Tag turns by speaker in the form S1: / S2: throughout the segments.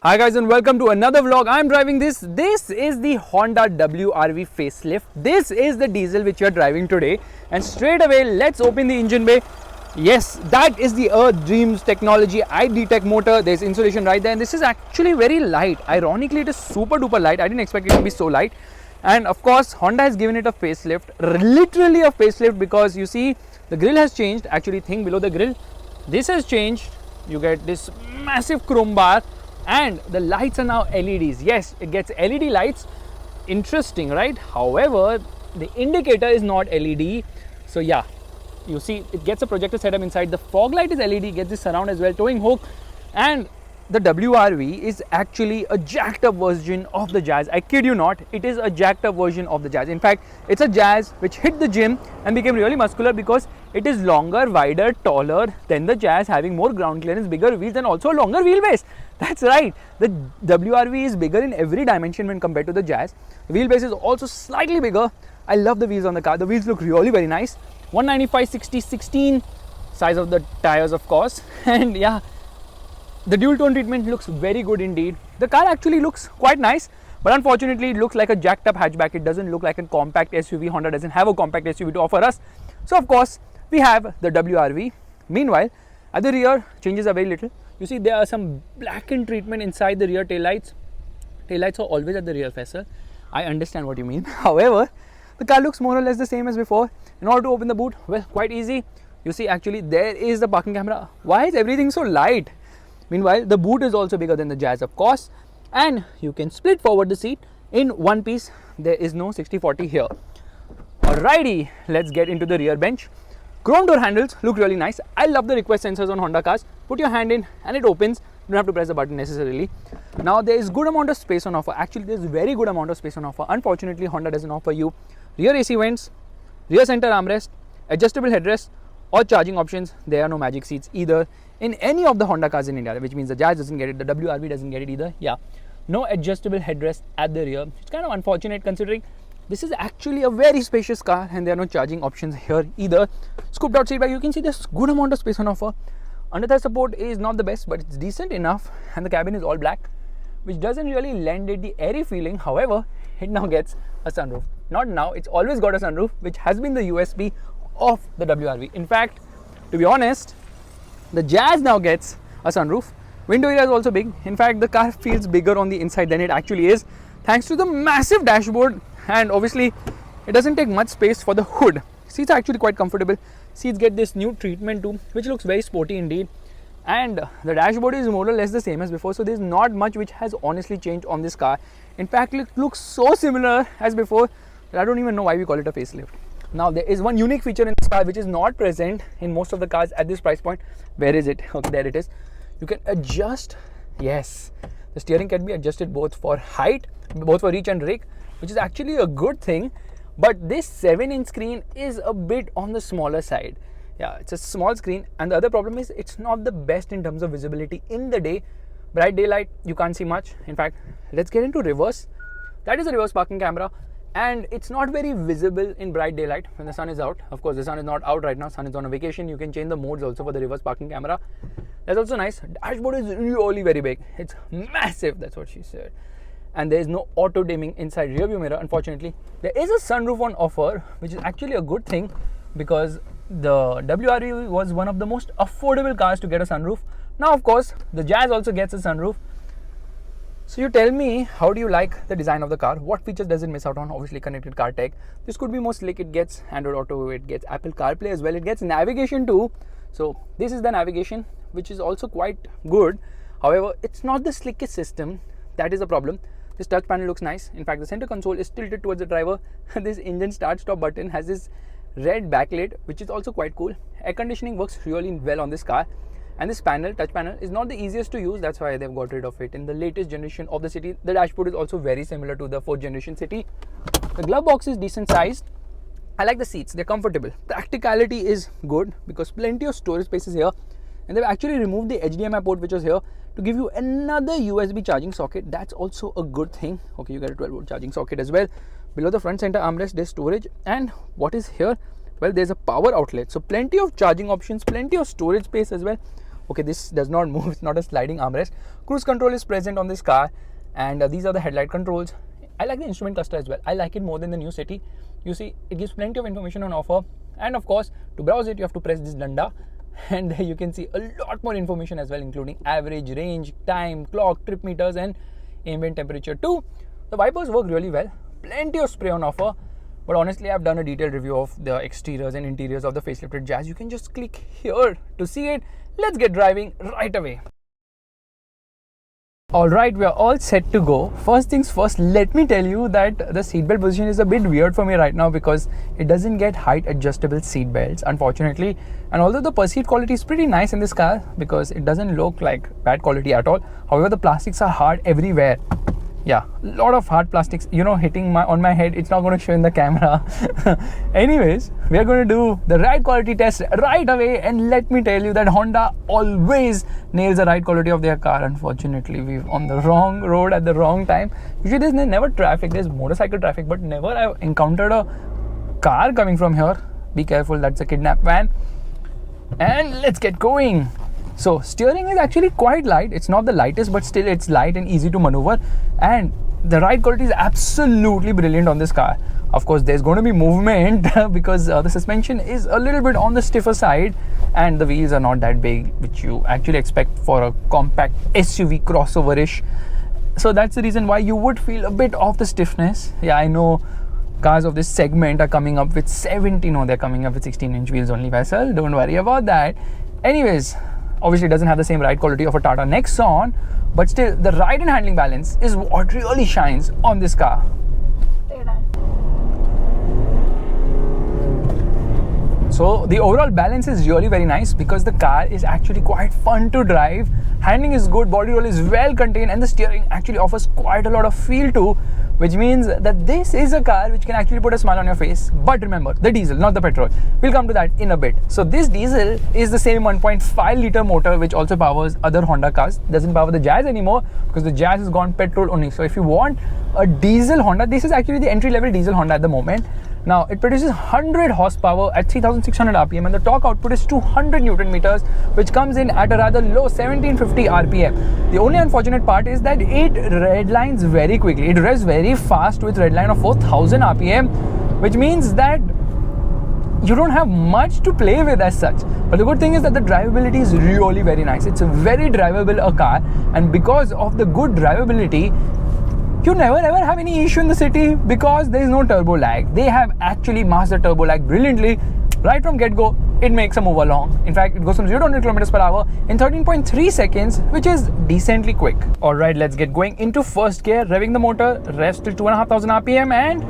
S1: Hi guys and welcome to another vlog. I'm driving this. This is the Honda WRV facelift. This is the diesel which we are driving today. And straight away, let's open the engine bay. Yes, that is the Earth Dreams technology ID-Tech motor. There's insulation right there. And this is actually very light. Ironically, it is super duper light. I didn't expect it to be so light. And of course, Honda has given it a facelift. Literally a facelift, because you see the grille has changed. Actually, think below the grille. This has changed. You get this massive chrome bar. And the lights are now LEDs. Yes, it gets LED lights. Interesting, right? However, the indicator is not LED. So yeah, you see it gets a projector setup inside. The fog light is LED, gets the surround as well, towing hook. And the WRV is actually a jacked up version of the Jazz. I kid you not, it is a jacked up version of the Jazz. In fact, it's a Jazz which hit the gym and became really muscular because it is longer, wider, taller than the Jazz, having more ground clearance, bigger wheels and also a longer wheelbase. That's right, the WRV is bigger in every dimension when compared to the Jazz. The wheelbase is also slightly bigger. I love the wheels on the car. The wheels look really very nice. 195/60/16 size of the tires, of course. And yeah, the dual tone treatment looks very good indeed. The car actually looks quite nice, but unfortunately it looks like a jacked up hatchback. It doesn't look like a compact SUV. Honda doesn't have a compact SUV to offer us. So of course we have the WRV. Meanwhile, at the rear, changes are very little. You see there are some blackened treatment inside the rear taillights. Taillights are always at the rear, Faisal. I understand what you mean. However, the car looks more or less the same as before. In order to open the boot, well, quite easy. You see actually there is the parking camera. Why is everything so light? Meanwhile, the boot is also bigger than the Jazz, of course, and you can split forward the seat in one piece. There is no 60/40 here. Alrighty, let's get into the rear bench. Chrome door handles look really nice. I love the request sensors on Honda cars. Put your hand in and it opens. You don't have to press the button necessarily. Now there is good amount of space on offer. Actually, there is very good amount of space on offer. Unfortunately, Honda doesn't offer you rear AC vents, rear center armrest, adjustable headrest, or charging options. There are no magic seats either in any of the Honda cars in India, which means the Jazz doesn't get it, the WRV doesn't get it either. Yeah, no adjustable headrest at the rear. It's kind of unfortunate considering this is actually a very spacious car and there are no charging options here either. Scooped out seat back, you can see there's good amount of space on offer. Under thigh support is not the best, but it's decent enough, and the cabin is all black, which doesn't really lend it the airy feeling. However, it now gets a sunroof. Not now, it's always got a sunroof, which has been the USP of the WRV. In fact, to be honest, the Jazz now gets a sunroof. Window area is also big. In fact, the car feels bigger on the inside than it actually is, thanks to the massive dashboard, and obviously it doesn't take much space for the hood. Seats are actually quite comfortable. Seats get this new treatment too, which looks very sporty indeed, and the dashboard is more or less the same as before, so there's not much which has honestly changed on this car. In fact, it looks so similar as before that I don't even know why we call it a facelift. Now there is one unique feature in this car which is not present in most of the cars at this price point. Where is it? Okay, there it is. You can adjust, yes, the steering can be adjusted both for height, both for reach and rake, which is actually a good thing. But this 7-inch screen is a bit on the smaller side. Yeah, it's a small screen, and the other problem is it's not the best in terms of visibility in the day. Bright daylight, you can't see much. In fact, let's get into reverse. That is a reverse parking camera, and it's not very visible in bright daylight when the sun is out. Of course, the sun is not out right now. Sun is on a vacation. You can change the modes also for the reverse parking camera. That's also nice. Dashboard is really very big. It's massive. That's what she said. And there is no auto dimming inside rear view mirror, unfortunately. There is a sunroof on offer, which is actually a good thing, because the WRV was one of the most affordable cars to get a sunroof. Now, of course, the Jazz also gets a sunroof. So you tell me, how do you like the design of the car? What features does it miss out on? Obviously, connected car tech. This could be more slick. It gets Android Auto, it gets Apple CarPlay as well. It gets navigation too. So this is the navigation, which is also quite good. However, it's not the slickest system. That is a problem. This touch panel looks nice. In fact, the center console is tilted towards the driver. This engine start-stop button has this red backlight, which is also quite cool. Air conditioning works really well on this car. And this panel, touch panel, is not the easiest to use. That's why they've got rid of it in the latest generation of the City. The dashboard is also very similar to the 4th generation City. The glove box is decent sized. I like the seats. They're comfortable. Practicality is good because plenty of storage space is here. And they've actually removed the HDMI port which was here to give you another USB charging socket. That's also a good thing. Okay, you get a 12-volt charging socket as well. Below the front center armrest, there's storage. And what is here? Well, there's a power outlet. So plenty of charging options, plenty of storage space as well. Okay, this does not move, it's not a sliding armrest. Cruise control is present on this car, and these are the headlight controls. I like the instrument cluster as well. I like it more than the new City. You see, it gives plenty of information on offer, and of course, to browse it, you have to press this danda, and there you can see a lot more information as well, including average, range, time, clock, trip meters, and ambient temperature too. The wipers work really well. Plenty of spray on offer. But honestly, I've done a detailed review of the exteriors and interiors of the facelifted Jazz. You can just click here to see it. Let's get driving right away. Alright, we are all set to go. First things first, let me tell you that the seatbelt position is a bit weird for me right now because it doesn't get height adjustable seatbelts, unfortunately. And although the per seat quality is pretty nice in this car because it doesn't look like bad quality at all. However, the plastics are hard everywhere. Yeah, a lot of hard plastics, you know, hitting on my head. It's not going to show in the camera. Anyways, we are going to do the ride quality test right away, and let me tell you that Honda always nails the ride quality of their car. Unfortunately, we're on the wrong road at the wrong time. Usually there's never traffic, there's motorcycle traffic, but never I've encountered a car coming from here. Be careful, that's a kidnap van. And let's get going. So steering is actually quite light. It's not the lightest, but still it's light and easy to maneuver, and the ride quality is absolutely brilliant on this car. Of course, there's going to be movement because the suspension is a little bit on the stiffer side, and the wheels are not that big, which you actually expect for a compact SUV crossover-ish. So that's the reason why you would feel a bit of the stiffness. Yeah, I know cars of this segment are coming up with 17, no, they're coming up with 16-inch wheels only, Vessel. Don't worry about that. Anyways, obviously it doesn't have the same ride quality of a Tata Nexon, but still the ride and handling balance is what really shines on this car. So the overall balance is really very nice because the car is actually quite fun to drive. Handling is good, body roll is well contained, and the steering actually offers quite a lot of feel too, which means that this is a car which can actually put a smile on your face. But remember, the diesel, not the petrol. We'll come to that in a bit. So this diesel is the same 1.5 litre motor which also powers other Honda cars. Doesn't power the Jazz anymore because the Jazz has gone petrol only. So if you want a diesel Honda, this is actually the entry-level diesel Honda at the moment. Now, it produces 100 horsepower at 3600 RPM, and the torque output is 200 Newton meters, which comes in at a rather low 1750 RPM. The only unfortunate part is that it redlines very quickly. It revs very fast with redline of 4000 RPM, which means that you don't have much to play with as such. But the good thing is that the drivability is really very nice. It's a very drivable car, and because of the good drivability, you never ever have any issue in the city because there is no turbo lag. They have actually mastered turbo lag brilliantly. Right from get-go, it makes a move along. In fact, it goes from 0 to 100 km per hour in 13.3 seconds, which is decently quick. Alright, let's get going into first gear, revving the motor, revs till 2500 RPM, and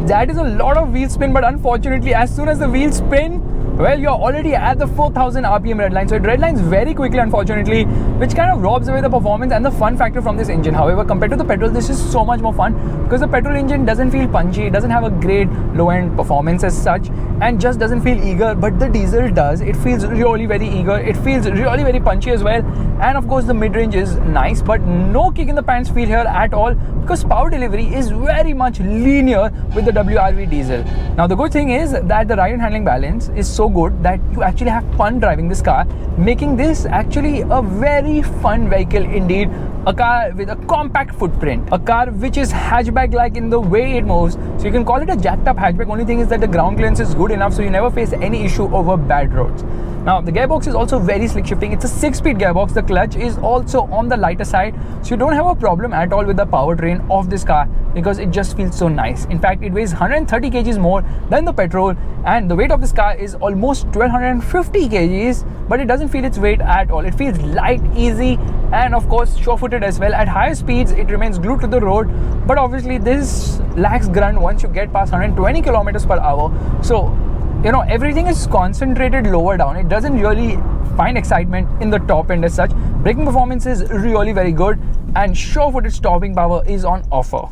S1: that is a lot of wheel spin, but unfortunately, as soon as the wheels spin, well, you're already at the 4000 RPM redline. So it redlines very quickly, unfortunately, which kind of robs away the performance and the fun factor from this engine. However, compared to the petrol, this is so much more fun because the petrol engine doesn't feel punchy, it doesn't have a great low-end performance as such, and just doesn't feel eager. But the diesel does. It feels really very eager. It feels really very punchy as well. And of course, the mid-range is nice, but no kick in the pants feel here at all because power delivery is very much linear with the WRV diesel. Now, the good thing is that the ride and handling balance is so good that you actually have fun driving this car, making this actually a very fun vehicle indeed. A car with a compact footprint, a car which is hatchback-like in the way it moves. So you can call it a jacked-up hatchback. Only thing is that the ground clearance is good enough so you never face any issue over bad roads. Now, the gearbox is also very slick shifting. It's a 6-speed gearbox. The clutch is also on the lighter side, so you don't have a problem at all with the powertrain of this car because it just feels so nice. In fact, it weighs 130 kgs more than the petrol, and the weight of this car is almost 1250 kgs, but it doesn't feel its weight at all. It feels light, easy, and of course sure-footed as well. At higher speeds, it remains glued to the road, but obviously this lacks grunt once you get past 120 kilometers per hour. So, you know, everything is concentrated lower down. It doesn't really find excitement in the top end as such. Braking performance is really very good, and sure-footed stopping power is on offer,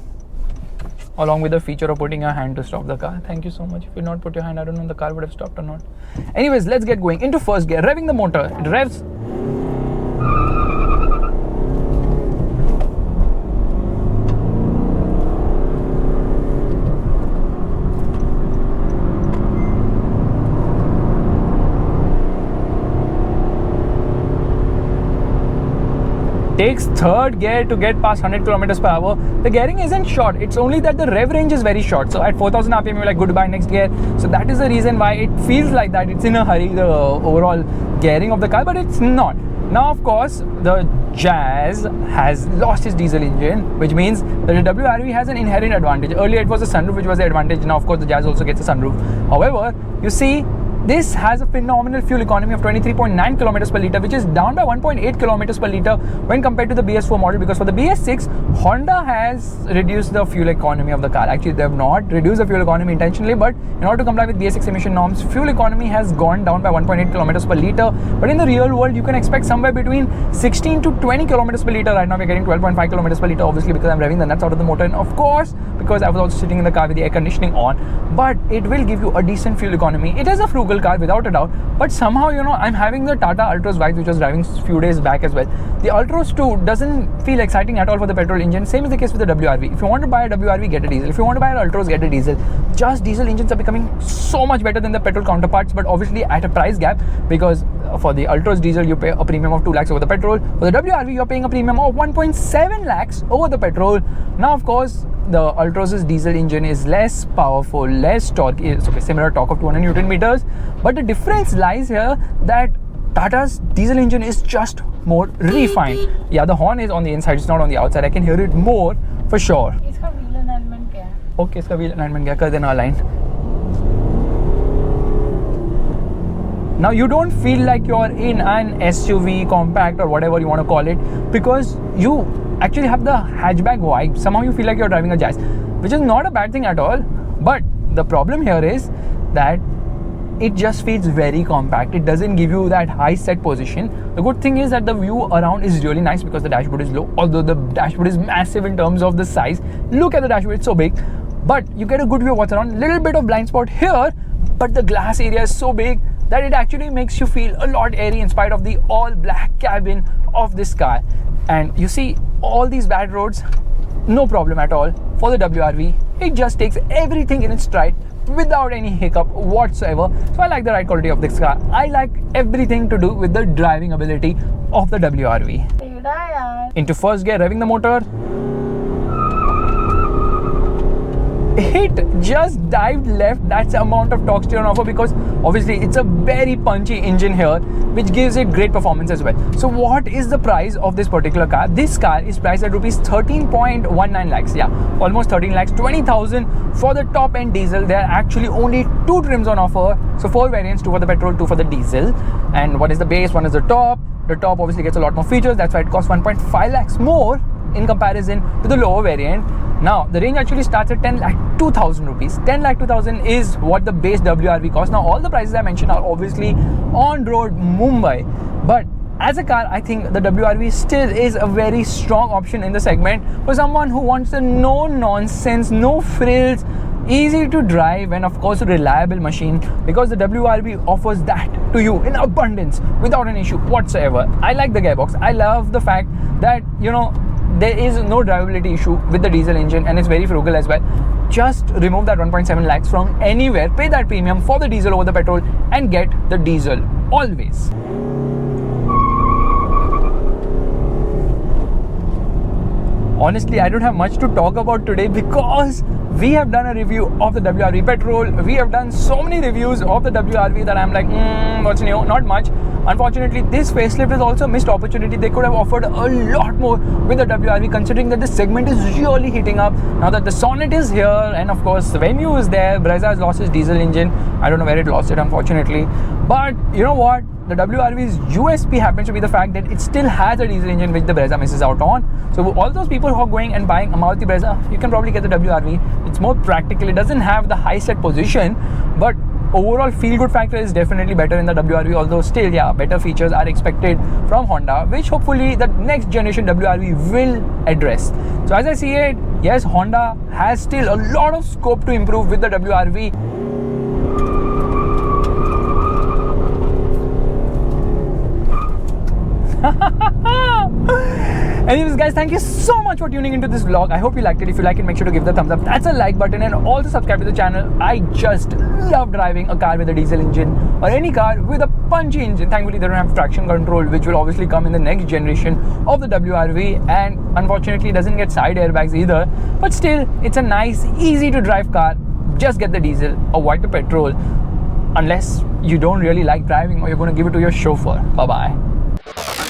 S1: along with the feature of putting your hand to stop the car. Thank you so much. If you not put your hand, I don't know if the car would have stopped or not. Anyways, let's get going into first gear, revving the motor. It revs. takes third gear to get past 100 kilometers per hour. The gearing isn't short, it's only that the rev range is very short. So at 4000 RPM, you're like, goodbye, next gear. So that is the reason why it feels like that it's in a hurry, the overall gearing of the car, but it's not. Now, of course, the Jazz has lost its diesel engine, which means that the WRV has an inherent advantage. Earlier, it was the sunroof which was the advantage. Now, of course, the Jazz also gets a sunroof. However, you see, this has a phenomenal fuel economy of 23.9 kilometers per litre, which is down by 1.8 kilometers per litre when compared to the BS4 model, because for the BS6, Honda has reduced the fuel economy of the car. Actually, they have not reduced the fuel economy intentionally, but in order to comply with BS6 emission norms, fuel economy has gone down by 1.8 kilometers per litre. But in the real world, you can expect somewhere between 16 to 20 kilometers per litre. Right now, we're getting 12.5 kilometers per litre, obviously, because I'm revving the nuts out of the motor, and of course, because I was also sitting in the car with the air conditioning on. But it will give you a decent fuel economy. It is a frugal car without a doubt, but somehow, you know, I'm having the Tata Altroz vibes, which was driving a few days back as well. The Altroz 2 doesn't feel exciting at all for the petrol engine. Same is the case with the WRV. If you want to buy a WRV, get a diesel. If you want to buy an Altroz, get a diesel. Just diesel engines are becoming so much better than the petrol counterparts, but obviously at a price gap, because for the Altroz diesel, you pay a premium of 2 lakhs over the petrol. For the WRV, you're paying a premium of 1.7 lakhs over the petrol. Now, of course, the Altroz's diesel engine is less powerful, less torque. It's okay, similar torque of 200 Newton meters, but the difference lies here that Tata's diesel engine is just more refined. Yeah, the horn is on the inside, it's not on the outside. I can hear it more for sure.
S2: इसका wheel alignment क्या है?
S1: Okay, इसका wheel alignment क्या कर देना align. Now you don't feel like you're in an SUV, compact, or whatever you want to call it, because you actually have the hatchback vibe. Somehow you feel like you're driving a Jazz, which is not a bad thing at all. But the problem here is that it just feels very compact. It doesn't give you that high set position. The good thing is that the view around is really nice because the dashboard is low, although the dashboard is massive in terms of the size. Look at the dashboard, it's so big, but you get a good view of what's around. Little bit of blind spot here, but the glass area is so big that it actually makes you feel a lot airy in spite of the all black cabin of this car. And you see all these bad roads, no problem at all for the WRV. It just takes everything in its stride without any hiccup whatsoever. So I like the ride quality of this car. I like everything to do with the driving ability of the WRV. Into first gear, revving the motor. It just dived left. That's the amount of torque still on offer, because obviously it's a very punchy engine here, which gives it great performance as well. So what is the price of this particular car? This car is priced at rupees 13.19 lakhs. Yeah, almost 13 lakhs, 20,000 for the top end diesel. There are actually only 2 trims on offer. So 4 variants, 2 for the petrol, 2 for the diesel. And one is the base, one is the top. The top obviously gets a lot more features. That's why it costs 1.5 lakhs more in comparison to the lower variant. Now, the range actually starts at 10,02,000 rupees. 10,02,000 is what the base WRV costs. Now, all the prices I mentioned are obviously on-road Mumbai. But as a car, I think the WRV still is a very strong option in the segment for someone who wants a no-nonsense, no frills, easy to drive, and of course a reliable machine, because the WRV offers that to you in abundance without an issue whatsoever. I like the gearbox. I love the fact that, you know, there is no drivability issue with the diesel engine, and it's very frugal as well. Just remove that 1.7 lakhs from anywhere, pay that premium for the diesel over the petrol, and get the diesel always. Honestly, I don't have much to talk about today because we have done a review of the WRV petrol. We have done so many reviews of the WRV that I'm like, what's new? Not much. Unfortunately, this facelift is also a missed opportunity. They could have offered a lot more with the WRV, considering that this segment is really heating up. Now that the Sonnet is here, and of course the Venue is there, Brezza has lost its diesel engine. I don't know where it lost it, unfortunately. But you know what? The WRV's USP happens to be the fact that it still has a diesel engine, which the Brezza misses out on. So all those people who are going and buying a Maruti Brezza, you can probably get the WRV. It's more practical. It doesn't have the high set position, but overall feel good factor is definitely better in the WRV, although still, yeah, better features are expected from Honda, which hopefully the next generation WRV will address. So as I see it, yes, Honda has still a lot of scope to improve with the WRV. Anyways guys, thank you so much for tuning into this vlog. I hope you liked it. If you like it, make sure to give the thumbs up. That's a like button, and also subscribe to the channel. I just love driving a car with a diesel engine or any car with a punchy engine. Thankfully they don't have traction control, which will obviously come in the next generation of the WRV, and unfortunately it doesn't get side airbags either, but still it's a nice, easy to drive car. Just get the diesel, avoid the petrol, unless you don't really like driving or you're going to give it to your chauffeur. Bye bye.